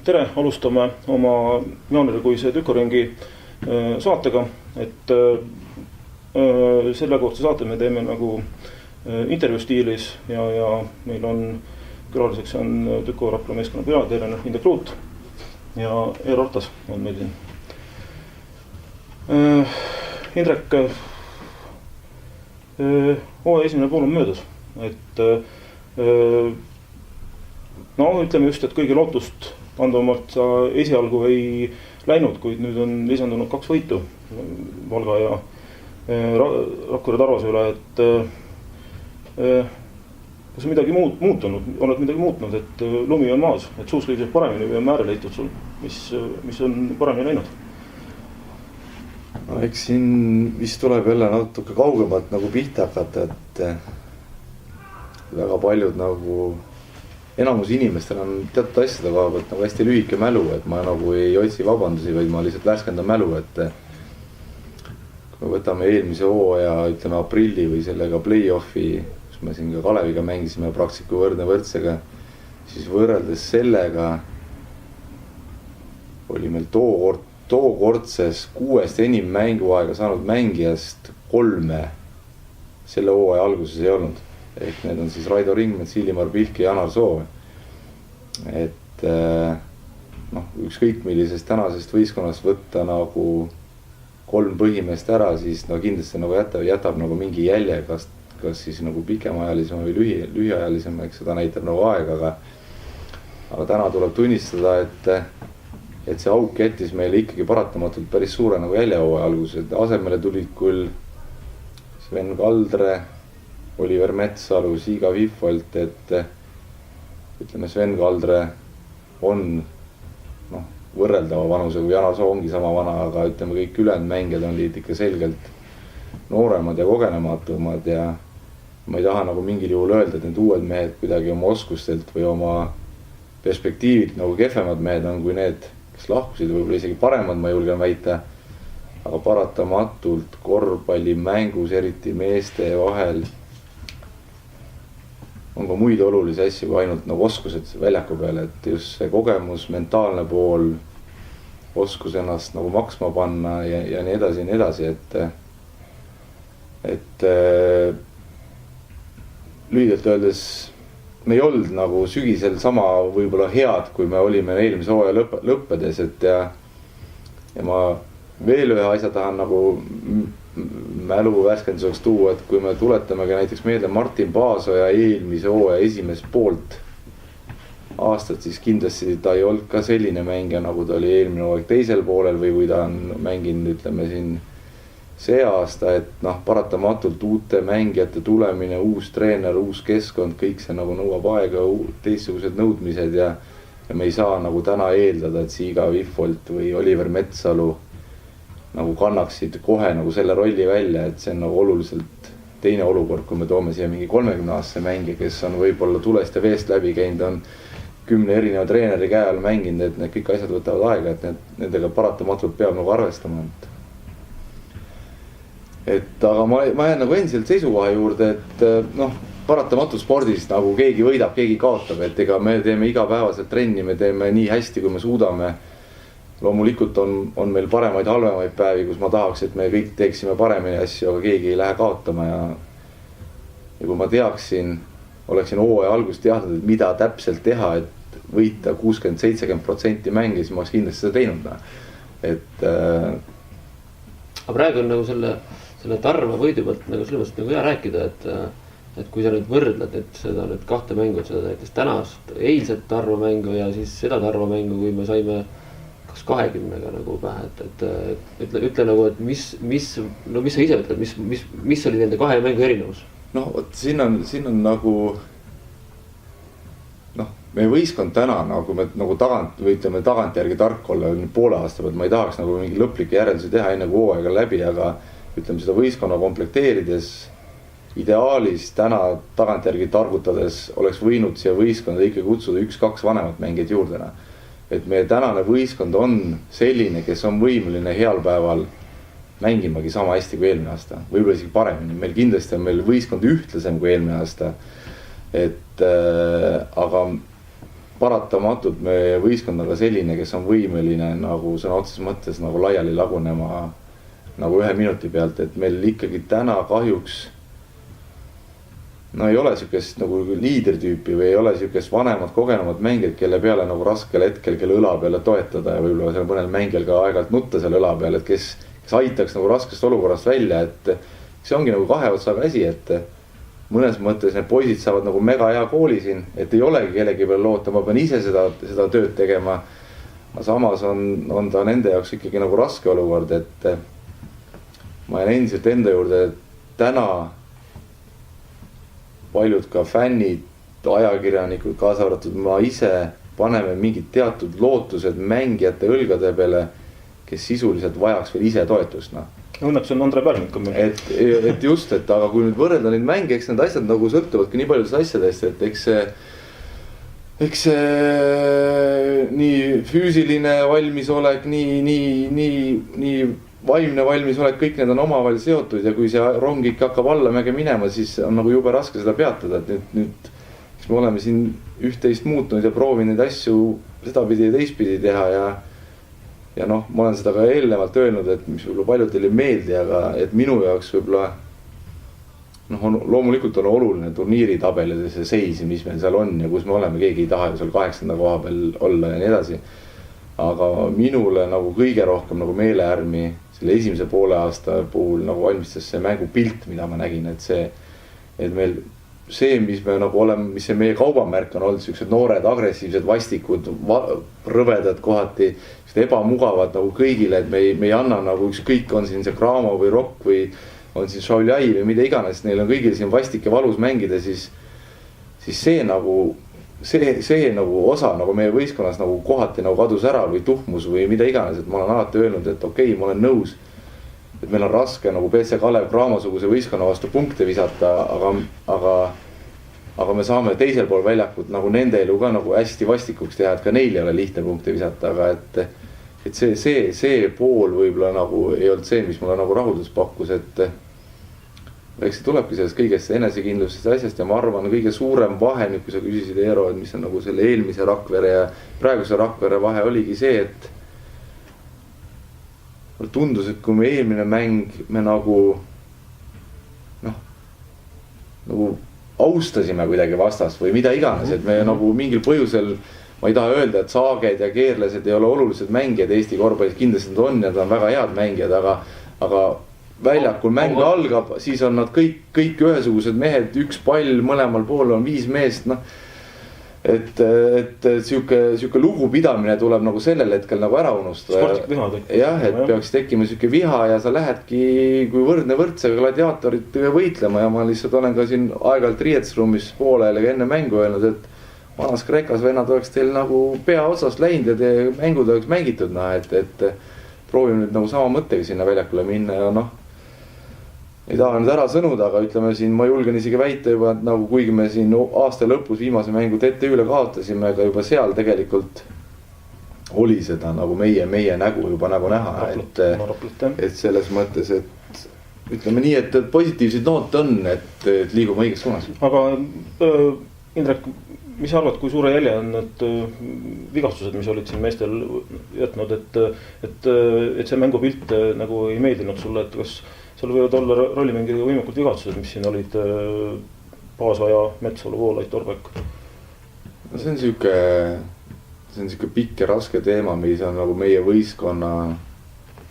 tere, alustame oma jaanuarikuise tükoringi saatega, et selle kohta saate me teeme nagu intervjuu stiilis ja meil on külaliseks on Tüko Rapla meeskonna peatreener Indrek Ruut ja Eero Artas on meil siin. Indrek, esimene pool on möödas, et ütleme just, et kõige lootust andvamalt sa esialgu ei läinud, kuid nüüd on lisandunud 2 võitu Valga ja Rakvere Tarvase üle, et kas on midagi muutunud, oled midagi muutnud, et lumi on maas, et suusk liiseb paremini või on määre leitud sul, mis on paremini läinud? No eks siin vist tuleb jälle natuke kaugemalt nagu pihta hakata, et väga paljud nagu enamus inimestel on teatud asjade vaevalt nagu hästi lühike mälu, et ma nagu ei otsi vabandusi, vaid ma lihtsalt värskendan mälu, et kui me võtame eelmise hooaja, ütleme aprilli või sellega play-offi, kus me siin ka Kaleviga mängisime praktiku võrdne võrdsega, siis võrreldes sellega oli meil tookordses 6 enim mänguaega saanud mängijast 3 selle hooaja alguses ei olnud. Ehk need on siis Raido Ringmets, Illimar Pilk ja Janar Soov. Et ükskõik millisest tänasest võistkonnast võtta nagu 3 põhimeest ära, siis kindlasti nagu jätab nagu mingi jälje, kas siis nagu pikemaajalisema või lühiajalisema, eks seda näitab nagu aeg, aga täna tuleb tunnistada, et see auk jättis meile ikkagi paratamatult päris suure nagu jäljehooaja alguses. Asemele tulid küll Sven Kaldre, Oliver Metsalu, Siiga Vihvolt, et ütleme Sven Kaldre on võrreldava vanuse, kui Janar Soo ongi sama vana, aga ütleme kõik ülejäänud mängijad on liit ikka selgelt nooremad ja kogenematumad ja ma ei taha nagu mingil juhul öelda, et need uued mehed kuidagi oma oskustelt või oma perspektiivilt nagu kehvemad mehed on kui need, kes lahkusid, võib-olla isegi paremad, ma julgen väita, aga paratamatult korvpallimängus, eriti meeste vahel, on ka muid olulisi asju kui ainult nagu oskused väljaku peale, et just see kogemus, mentaalne pool, oskus ennast nagu maksma panna ja nii edasi, et lühidalt öeldes me ei olnud nagu sügisel sama võib-olla head, kui me olime eelmise hooaja lõppedes, et ja ma veel ühe asja tahan nagu mälu värskenduseks tuua, et kui me tuletame ka näiteks meelde Martin Paasoja eelmise hooaja esimest poolt aastat, siis kindlasti ta ei olnud ka selline mängija, nagu ta oli eelmine hooaeg teisel poolel või kui ta on mänginud, ütleme siin see aasta, et paratamatult uute mängijate tulemine, uus treener, uus keskkond, kõik see nagu nõuab aega, teistsugused nõudmised ja me ei saa nagu täna eeldada, et Siiga Vihvolt või Oliver Metsalu nagu kannaksid kohe nagu selle rolli välja, et see on nagu oluliselt teine olukord, kui me toome siia mingi 30-aastase mängija, kes on võib-olla tulest ja veest läbi käinud, on 10 erineva treeneri käe all mänginud, et need kõik asjad võtavad aega, et nendega paratamatult peab nagu arvestama. Aga ma jään nagu endiselt seisukoha juurde, et paratamatult spordis nagu keegi võidab, keegi kaotab, et ega me teeme igapäevaselt trenni, me teeme nii hästi, kui me suudame. Loomulikult on meil paremaid, halvemaid päevi, kus ma tahaks, et me kõik teeksime paremini asju, aga keegi ei lähe kaotama ja kui ma oleksin hooaja algust teadnud, et mida täpselt teha, et võita 60-70% mängi, siis ma oleks kindlasti seda teinud. Aga praegu on nagu selle Tarva võidu pealt nagu selles mõttes nagu hea rääkida, et kui sa nüüd võrdled, et seda nüüd 2 mängu, seda näiteks tänast eilset Tarva mängu ja siis seda Tarva mängu, kui me saime 20-ga nagu pähe, et ütle nagu, et mis sa ise ütled, mis oli nende 2 mängu erinevus? Siin on nagu meie võistkond täna, nagu me nagu tagantjärgi tark olla poole aasta pealt, ma ei tahaks nagu mingi lõplikke järeldusi teha enne kui hooaega läbi, aga ütleme seda võistkonna komplekteerides ideaalis täna tagantjärgi targutades oleks võinud siia võistkonda ikka kutsuda 1-2 vanemat mängijad juurdena. Et meie tänane võistkond on selline, kes on võimeline heal päeval mängimagi sama hästi kui eelmine aasta, võib-olla isegi paremini. Meil kindlasti on meil võistkond ühtlasem kui eelmine aasta, aga paratamatult meie võistkond on ka selline, kes on võimeline nagu sõna otseses mõttes nagu laiali lagunema nagu 1 minuti pealt, et meil ikkagi täna kahjuks no ei ole siukest nagu liidertüüpi või ei ole siukest vanemad kogenumad mängijad, kelle peale nagu raskel hetkel, kelle õla peale toetada ja võib-olla seal mõnel mängijal ka aeg-ajalt nutta selle õla peale, et kes aitaks nagu raskest olukorrast välja, et see ongi nagu 2 otsaga asi, et mõnes mõttes need poisid saavad nagu mega hea kooli siin, et ei olegi kellegi peale loota, ma pean ise seda tööd tegema. Samas on ta nende jaoks ikkagi nagu raske olukord, et ma jään endiselt enda juurde, et täna paljud ka fännid, ajakirjanikud, kaasa arvatud ma ise paneme mingid teatud lootused mängijate õlgade peale, kes sisuliselt vajaks veel ise toetust. Õnneks on Andre Pärmik. Et just, et aga kui nüüd võrrelda neid mänge, eks need asjad nagu sõltuvadki nii paljudest asjadest, et eks see nii füüsiline valmisolek, nii vaimne valmisolek, kõik need on omavahel seotud ja kui see rong ikka hakkab allamäge minema, siis on nagu jube raske seda peatada, et nüüd me oleme siin üht-teist muutnud ja proovinud neid asju sedapidi ja teistpidi teha ja noh, ma olen seda ka eelnevalt öelnud, et mis võib-olla paljudel ei meeldi, aga et minu jaoks võib-olla loomulikult on oluline turniiritabelid ja see seis, mis meil seal on ja kus me oleme, keegi ei taha ju seal 8. koha peal olla ja nii edasi. Aga minule nagu kõige rohkem nagu meeleärmi selle esimese poole aasta puhul nagu valmistas see mängupilt, mida ma nägin, et meil see, mis me nagu oleme, mis see meie kaubamärk on olnud, sellised noored, agressiivsed, vastikud, rõvedad kohati, ebamugavad nagu kõigile, et me ei anna nagu ükskõik on siin see Cramo või Rock või on siin Šauljai või mida iganes, neil on kõigil siin vastik ja valus mängida, siis see nagu osa nagu meie võistkonnas nagu kohati nagu kadus ära või tuhmus või mida iganes, et ma olen alati öelnud, et okei, ma olen nõus, et meil on raske nagu BC Kalev Cramo-suguse võistkonna vastu punkte visata, aga me saame teisel pool väljakut nagu nende elu ka nagu hästi vastikuks teha, et ka neil ei ole lihtne punkte visata, aga et see pool võib-olla nagu ei olnud see, mis mulle nagu rahuldus pakkus, et eks see tulebki sellest kõigest enesekindlusest asjast ja ma arvan, kõige suurem vahe, nüüd kui sa küsisid Eero, et mis on nagu selle eelmise Rakvere ja praeguse Rakvere vahe oligi see, et tundus, et kui me eelmine mäng me nagu austasime kuidagi vastast või mida iganes, et me nagu mingil põhjusel, ma ei taha öelda, et Saaged ja Keerlased ei ole olulised mängijad Eesti korvpallis, kindlasti nad on ja nad on väga head mängijad, aga väljakul mäng algab, siis on nad kõik ühesugused mehed, üks pall, mõlemal pool on 5 meest, et siuke lugupidamine tuleb nagu sellel hetkel nagu ära unustada. Jah, et peaks tekkima siuke viha ja sa lähedki kui võrdne võrdsega gladiaatorit võitlema ja ma lihtsalt olen ka siin aeg-ajalt riietusruumis poolele enne mängu öelnud, et vanas Kreekas vennad oleks teil nagu pea otsast läinud ja te mängud oleks mängitud, et proovime nüüd nagu sama mõttega sinna väljakule minna ja ei taha nüüd ära sõnuda, aga ütleme siin, ma julgen isegi väita juba, et nagu kuigi me siin aasta lõpus viimase mängu TTÜ-le kaotasime, aga juba seal tegelikult oli seda nagu meie nägu juba nagu näha, et selles mõttes, et ütleme nii, et positiivseid noote on, et liigume õiges suunas. Aga Indrek, mis sa arvad, kui suure jälje on need vigastused, mis olid siin meestel jätnud, et see mängupilt nagu ei meeldinud sulle, et kas seal võivad olla rollimängida võimakult vigastused, mis siin olid Paasoja, Metsalu, Voolaid, Torbek? See on siuke pikk ja raske teema, mis on nagu meie võistkonna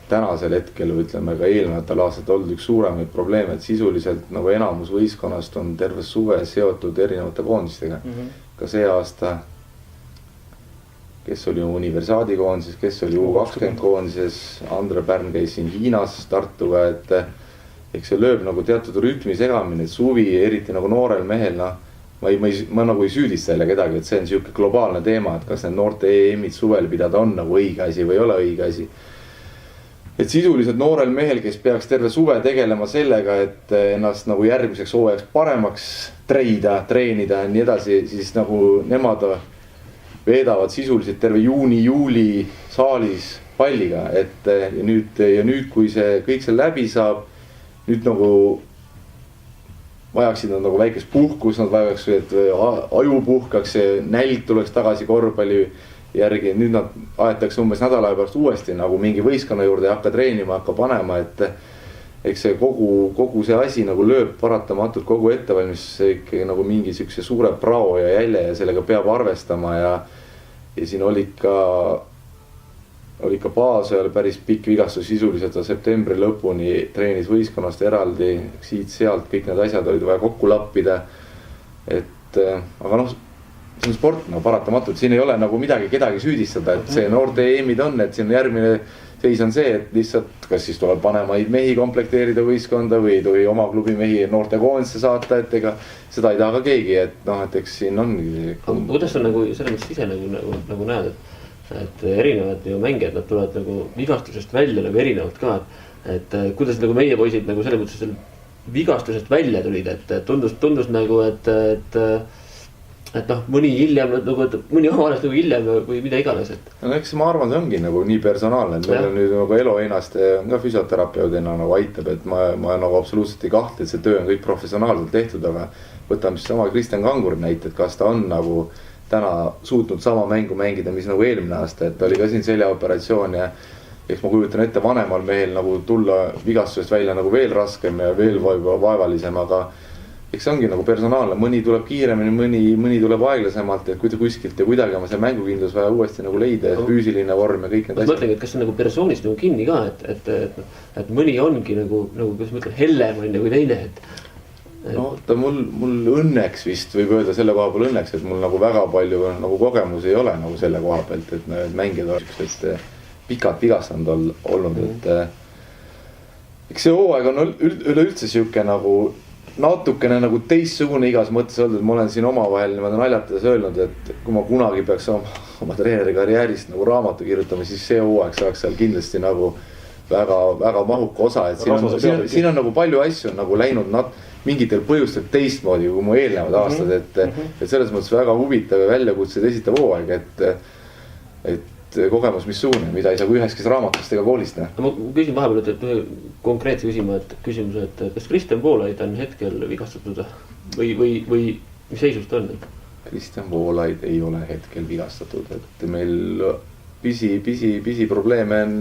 tänasel hetkel või ütleme ka eelnevatel aastatel olnud üks suuremaid probleeme, et sisuliselt nagu enamus võistkonnast on terve suve seotud erinevate koondistega. Ka see aasta, kes oli Universiaadi koondises, kes oli U20 koondises, Andre Pärn käis siin Hiinas Tartuga, et eks see lööb nagu teatud rütmi segamine, et suvi, eriti nagu noorel mehel, ma nagu ei süüdista jälle kedagi, et see on siuke globaalne teema, et kas need noorte EM-id suvel pidada on nagu õige asi või ei ole õige asi. Et sisuliselt noorel mehel, kes peaks terve suve tegelema sellega, et ennast nagu järgmiseks hooajaks paremaks treenida ja nii edasi, siis nagu nemad veedavad sisuliselt terve juuni-juuli saalis palliga, et ja nüüd, kui see kõik see läbi saab, nüüd nagu vajaksid nad nagu väikest puhkus, nad vajaks, et aju puhkaks, nälg tuleks tagasi korvpalli järgi. Nüüd nad aetakse umbes nädala pärast uuesti nagu mingi võistkonna juurde ja hakka treenima, hakka panema, et eks see kogu see asi nagu lööb paratamatult kogu ettevalmistuse ikkagi nagu mingi siukse suure prao ja jälje ja sellega peab arvestama ja siin oli ka Paasojal päris pikk vigastus sisuliselt septembri lõpuni treenis võistkonnast eraldi, siit-sealt kõik need asjad olid vaja kokku lappida. Aga noh, see on sport, no paratamatult, siin ei ole nagu midagi kedagi süüdistada, et see noorte EM-id on, et siin järgmine seis on see, et lihtsalt kas siis tuleb vanemaid mehi komplekteerida võistkonda või ei tohi oma klubi mehi noorte koondisse saata, et ega seda ei taha ka keegi, et noh, et eks siin ongi. Kuidas on nagu selles mõttes ise nagu näed, et erinevad ju mängijad, nad tulevad nagu vigastusest välja nagu erinevalt ka, et kuidas nagu meie poisid nagu selles mõttes vigastusest välja tulid, et tundus nagu, et noh, mõni hiljem nagu, mõni omales nagu hiljem või mida iganes, et. No eks ma arvan, see ongi nagu nii personaalne, et meil on nüüd nagu Elo Einaste on ka füsioterapeudina nagu aitab, et ma nagu absoluutselt ei kahtle, et see töö on kõik professionaalselt tehtud, aga võtame siis sama Kristjan Kanguri näite, et kas ta on nagu täna suutnud sama mängu mängida, mis nagu eelmine aasta, et ta oli ka siin seljaoperatsioon ja eks ma kujutan ette vanemal mehel nagu tulla vigastusest välja nagu veel raskem ja veel vaevalisem, aga eks see ongi nagu personaalne, mõni tuleb kiiremini, mõni tuleb aeglasemalt, et kuskilt ja kuidagi on see mängukindlus vaja uuesti nagu leida, füüsiline vorm ja kõik need asjad. Ma mõtlengi, et kas see on nagu persoonist nagu kinni ka, et mõni ongi nagu kuidas ma ütlen, hellem on kui teine, et. No ta mul õnneks vist võib öelda selle koha peal õnneks, et mul nagu väga palju nagu kogemusi ei ole nagu selle koha pealt, et need mängijad on pikalt vigastanud olnud, et eks see hooaeg on üleüldse siuke nagu natukene nagu teistsugune igas mõttes olnud, et ma olen siin omavahel niimoodi naljatades öelnud, et kui ma kunagi peaks oma treeneri karjäärist nagu raamatu kirjutama, siis see hooaeg saaks seal kindlasti nagu väga mahuka osa, et siin on nagu palju asju on nagu läinud mingitel põhjustel teistmoodi kui mu eelnevad aastad, et selles mõttes väga huvitav ja väljakutseid esitav hooaeg, et kogemus missugune, mida ei saa kui ühekski raamatust ega koolist näha. Ma küsin vahepeal, et ühe konkreetse küsimuse, et kas Kristjan Voolaid on hetkel vigastatud või mis seisus ta on? Kristjan Voolaid ei ole hetkel vigastatud, et meil pisi probleeme on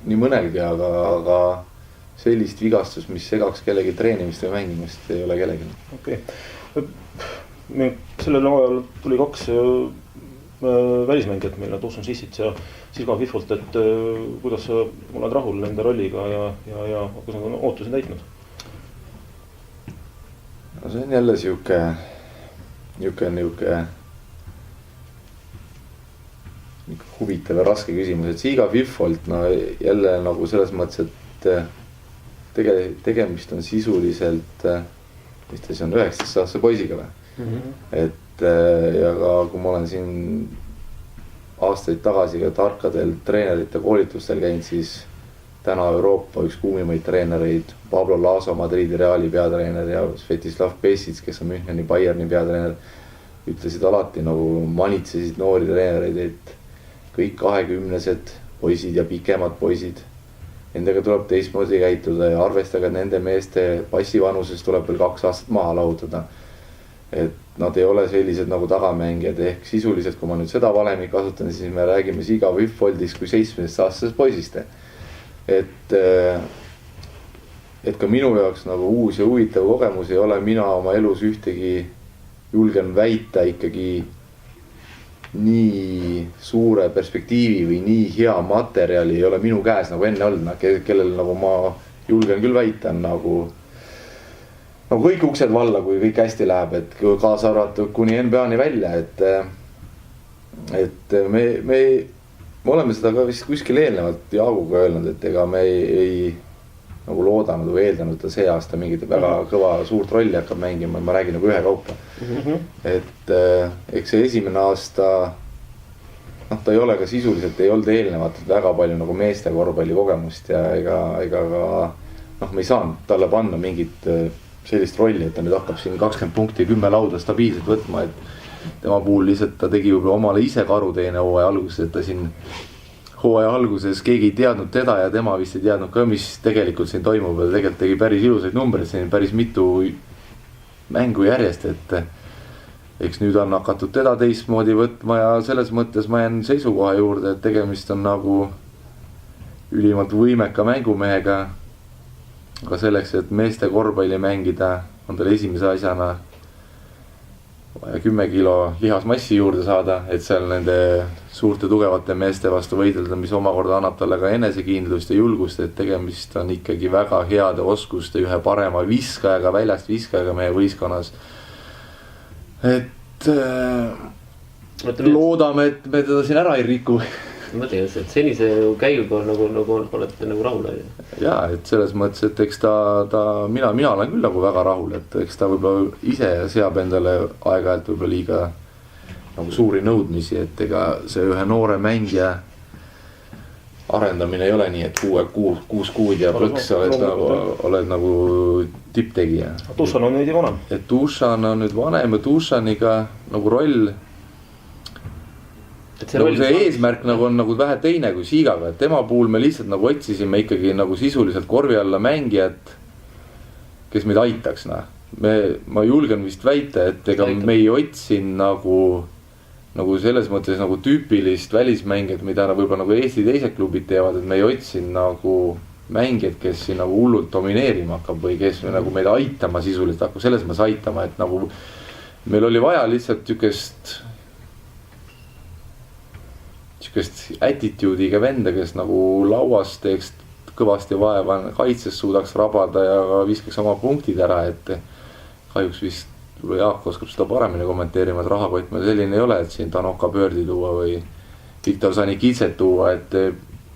nii mõnelgi, aga sellist vigastust, mis segaks kellegi treenimist või mängimist, ei ole kellegi. Okei. Sellel ajal tuli 2 välismängijat meile, Dawson Sissits ja Silva Fiffolt, et kuidas sa oled rahul nende rolliga ja kas nad on ootusi täitnud? No see on jälle siuke huvitav ja raske küsimus, et Silva Fiffolt no jälle nagu selles mõttes, et tegemist on sisuliselt, mis ta siis on 19-aastase poisiga või? Et ja ka kui ma olen siin aastaid tagasi ka tarkadel treenerite koolitustel käinud, siis täna Euroopa üks kuumimaid treenereid, Pablo Laso, Madridi Reali peatreener ja Svetislav Pesic, kes on Müncheni Bayerni peatreener, ütlesid alati nagu manitsesid noori treenereid, et kõik 20-sed poisid ja pikemad poisid, nendega tuleb teistmoodi käituda ja arvestage, et nende meeste passivanuses tuleb veel 2 aastat maha lahutada. Et nad ei ole sellised nagu tagamängijad, ehk sisuliselt, kui ma nüüd seda valemi kasutan, siis me räägime Silva Fiffoldist kui 17-aastasest poisist. Et ka minu jaoks nagu uus ja huvitav kogemus ei ole, mina oma elus ühtegi julgen väita ikkagi nii suure perspektiivi või nii hea materjali ei ole minu käes nagu enne olnud, kellel nagu ma julgen küll väita on nagu kõik uksed valla, kui kõik hästi läheb, et kaasa arvatud kuni NBA-ni välja, et me oleme seda ka vist kuskil eelnevalt Jaaguga öelnud, et ega me ei nagu loodanud või eeldanud, et ta see aasta mingit väga kõva suurt rolli hakkab mängima, ma räägin nagu ühekaupa. Et eks see esimene aasta, ta ei ole ka sisuliselt, ei olnud eelnevat väga palju nagu meeste korvpalli kogemust ja ega ka me ei saanud talle panna mingit sellist rolli, et ta nüüd hakkab siin 20 punkti 10 lauda stabiilselt võtma, et tema puhul lihtsalt ta tegi võib-olla omale ise karuteene hooaja alguses, et ta siin hooaja alguses keegi ei teadnud teda ja tema vist ei teadnud ka, mis tegelikult siin toimub, ja tegelikult tegi päris ilusaid numbreid, siin päris mitu mängu järjest, et eks nüüd on hakatud teda teistmoodi võtma ja selles mõttes ma jään seisukoha juurde, et tegemist on nagu ülimalt võimeka mängumehega. Aga selleks, et meeste korvpalli mängida, on tal esimese asjana vaja 10 kilo lihasmassi juurde saada, et seal nende suurte tugevate meeste vastu võidelda, mis omakorda annab talle ka enesekindlust ja julgust, et tegemist on ikkagi väga heade oskuste ühe parema viskajaga, väljast viskajaga meie võistkonnas. Et loodame, et me teda siin ära ei riku. Ma mõtlen just, et senise käiguga olete nagu rahul. Jaa, et selles mõttes, et eks mina olen küll nagu väga rahul, et eks ta võib-olla ise seab endale aeg-ajalt võib-olla liiga nagu suuri nõudmisi, et ega see ühe noore mängija arendamine ei ole nii, et 6 kuud ja plõks oled nagu tipptegija. Dušan on veidi vanem. Et Dušan on nüüd vanem ja Dušaniga nagu roll nagu see eesmärk nagu on nagu vähe teine kui Siigaga, et tema puhul me lihtsalt nagu otsisime ikkagi nagu sisuliselt korvi alla mängijat, kes meid aitaks. Ma julgen vist väita, et ega me ei otsin nagu selles mõttes nagu tüüpilist välismängijat, mida võib-olla nagu Eesti teised klubid teevad, et me ei otsin nagu mängijad, kes siin nagu hullult domineerima hakkab või kes nagu meid aitama sisuliselt hakkab, selles mõttes aitama, et nagu meil oli vaja lihtsalt tükest attitude'iga venda, kes nagu lauas teeks kõvasti vaeva, kaitses suudaks rabada ja viskaks oma punktid ära, et kahjuks vist Jaak oskab seda paremini kommenteerima, et rahakott meil selline ei ole, et siin Tanoka Pöördi tuua või Viktor Sanikitset tuua, et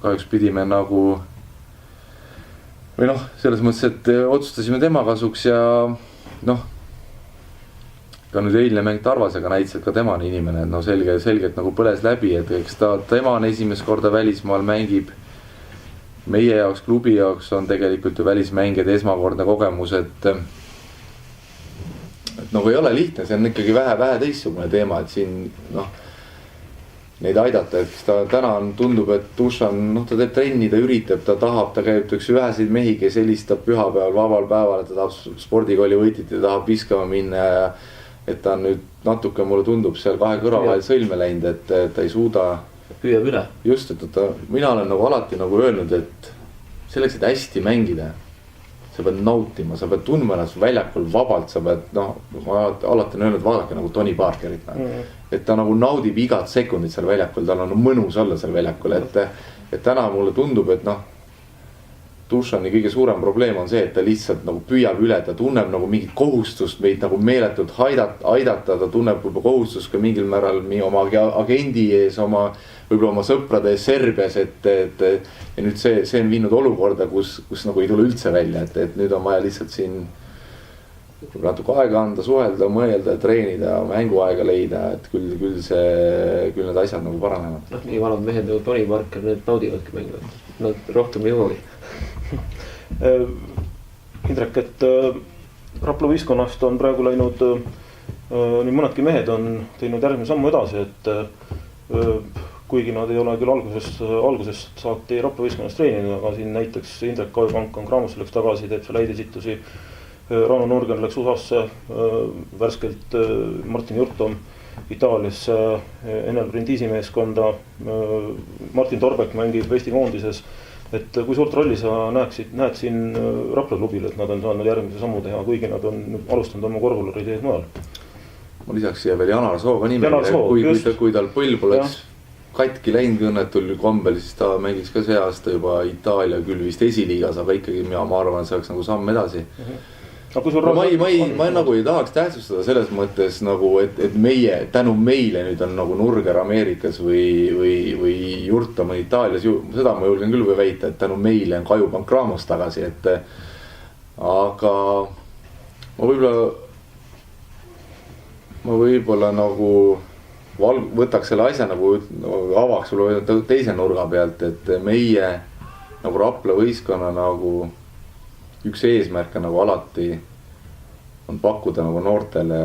kahjuks pidime nagu või selles mõttes, et otsustasime tema kasuks ja ka nüüd eilne mäng Tarvasega näitas, et ka tema on inimene, et selgelt nagu põles läbi, et eks tema on esimest korda välismaal mängib. Meie jaoks, klubi jaoks on tegelikult ju välismängijad esmakordne kogemus, et nagu ei ole lihtne, see on ikkagi vähe teistsugune teema, et siin neid aidata, et ta täna tundub, et Dušan, ta teeb trenni, ta üritab, ta tahab, ta käib üks üheseid mehi, kes helistab pühapäeval, vabal päeval, ta tahab spordikooli võitit ja tahab viskama minna ja et ta nüüd natuke mulle tundub seal 2 kõrva vahel sõlme läinud, et ta ei suuda. Püüab üle. Just, et mina olen nagu alati nagu öelnud, et selleks, et hästi mängida, sa pead nautima, sa pead tundma ennast väljakul vabalt, sa pead, ma alati olen öelnud, vaadake nagu Tony Parkerit. Et ta nagu naudib igat sekundit seal väljakul, tal on mõnus olla seal väljakul, et täna mulle tundub, et Dušani kõige suurem probleem on see, et ta lihtsalt nagu püüab üle, ta tunneb nagu mingit kohustust meid nagu meeletult aidata, ta tunneb võib-olla kohustust ka mingil määral oma agendi ees, võib-olla oma sõprade ees Serbias, et ja nüüd see on viinud olukorda, kus nagu ei tule üldse välja, et nüüd on vaja lihtsalt siin natuke aega anda, suhelda, mõelda, treenida, mänguaega leida, et küll need asjad nagu paranevad. Nii vanad mehed nagu Tony Parker, need naudivadki mängu, nad rohkem ei jõuagi. Indrek, et Rapla võistkonnast on praegu läinud nii mõnedki mehed on teinud järgmine sammu edasi, et kuigi nad ei ole küll algusest saati Rapla võistkonnast treeninud, aga siin näiteks Indrek Kajupank on Gramosse läks tagasi, teeb seal häid esitusi. Rauno Nurgen läks USA-sse, värskelt Martin Jurtom Itaaliasse, Enel Brindisi meeskonda, Martin Torbek mängib Eesti koondises. Et kui suurt rolli sa näed siin Rapla klubil, et nad on saanud järgmise sammu teha, kuigi nad on alustanud oma korvpalluri teed mujal? Ma lisaks siia veel Janar Sooga nimele, kui tal põlv oleks katki läinud õnnetul kombel, siis ta mängiks ka see aasta juba Itaalia küll vist esiliigas, aga ikkagi ma arvan, et see oleks nagu samm edasi. Ma nagu ei tahaks tähtsustada selles mõttes nagu, et meie, tänu meile nüüd on nagu Nurger Ameerikas või Jurtom Itaalias, seda ma julgen küll või väita, et tänu meile on Kajupank Gramos tagasi, aga ma võib-olla nagu võtaks selle asja nagu avaks teise nurga pealt, et meie nagu Rapla võistkonna nagu üks eesmärk nagu alati on pakkuda nagu noortele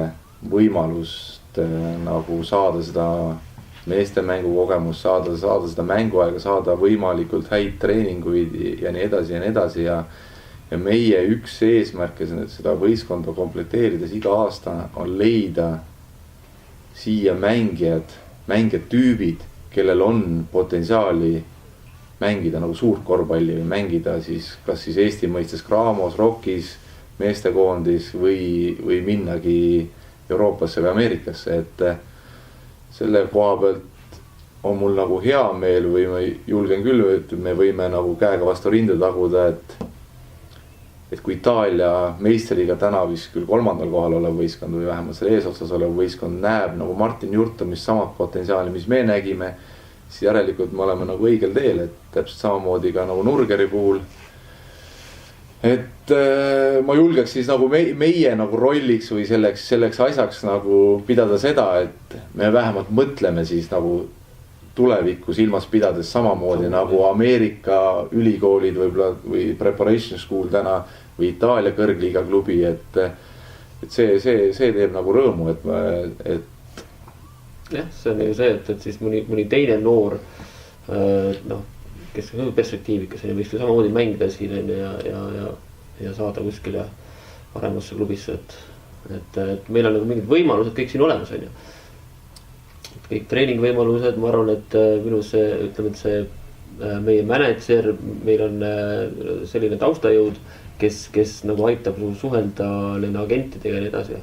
võimalust nagu saada seda meeste mängukogemust, saada seda mänguaega, saada võimalikult häid treeninguid ja nii edasi ja nii edasi ja ja meie üks eesmärke seda võistkonda komplekteerides iga aasta on leida siia mängijatüübid, kellel on potentsiaali mängida nagu suurt korvpalli või mängida siis kas siis Eesti mõistes Graamos, Rockis, meestekoondis või minnagi Euroopasse või Ameerikasse, et selle koha pealt on mul nagu hea meel või ma julgen küll, et me võime nagu käega vastu rindu taguda, et kui Itaalia meistriliiga täna vist küll 3. kohal olev võistkond või vähemalt selle eesotsas olev võistkond näeb nagu Martin Jurtumist samad potentsiaali, mis me nägime, siis järelikult me oleme nagu õigel teel, et täpselt samamoodi ka nagu Nurgeri puhul. Et ma julgeks siis nagu meie nagu rolliks või selleks asjaks nagu pidada seda, et me vähemalt mõtleme siis nagu tulevikku silmas pidades samamoodi nagu Ameerika ülikoolid võib-olla või preparation school täna või Itaalia kõrgliiga klubi, et see teeb nagu rõõmu, et jah, see on ju see, et siis mõni teine noor kes on perspektiivikas, võiks ju samamoodi mängida siin ja saada kuskile paremasse klubisse, et meil on nagu mingid võimalused kõik siin olemas, on ju. Kõik treeningvõimalused, ma arvan, et minu ütleme, et see meie mänedžer, meil on selline taustajõud, kes nagu aitab suhelda nende agentidega ja nii edasi.